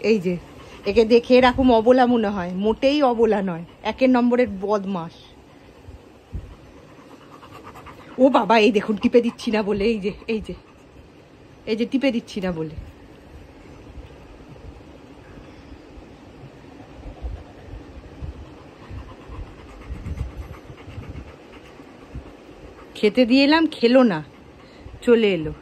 এই যে একে দেখে এরকম অবলা মনে হয়, মোটেই অবলা নয়, 1 নম্বরের বদমাস। ও বাবা, এই দেখুন টিপে দিচ্ছি না বলে, এই যে এই যে এই যে টিপে দিচ্ছি না বলে। খেতে দিয়ে এলাম, খেলো না, চলে এলো।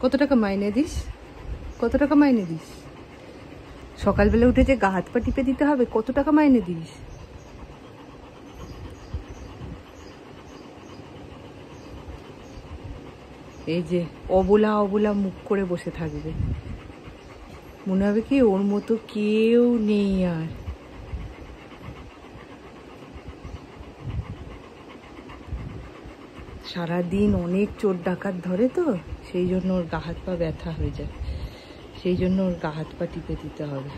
কত টাকা মাইনে দিস? কত টাকা মাইনে দিস? সকালবেলা উঠে যে গা হাত পা টিপে দিতে হবে, কত টাকা মাইনে দিস? এই যে অবলা অবলা মুখ করে বসে থাকবে, মনে হবে কি ওর মতো কেউ নেই আর। সারাদিন অনেক চোর ডাকাত ধরে তো, সেই জন্য ওর গা হাত পা ব্যথা হয়ে যায়, সেই জন্য ওর গা হাত পা টিপে দিতে হবে।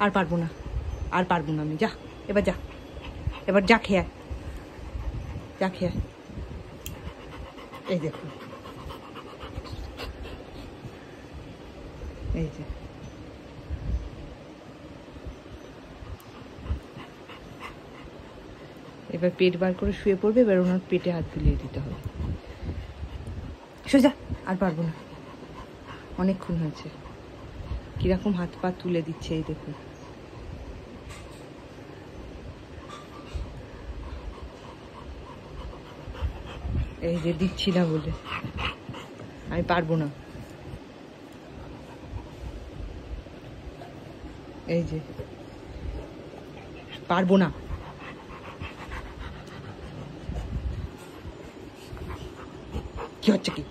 আর পারবো না, আর পারবো না আমি, যা এবার যা, এবার যা খেয়ে, যা খেয়ে। এই দেখুন, এই যে এবার পেট বার করে শুয়ে পড়বে, এবার ওনার পেটে হাত বুলিয়ে দিতে হবে। সোজা, আর পারবো না, অনেকক্ষণ হয়েছে। কিরকম হাত পা তুলে দিচ্ছে, এই দেখুন। এই যে দিচ্ছি না বলে, আমি পারবো না। এই যে পারবো না, কি হচ্ছে কি?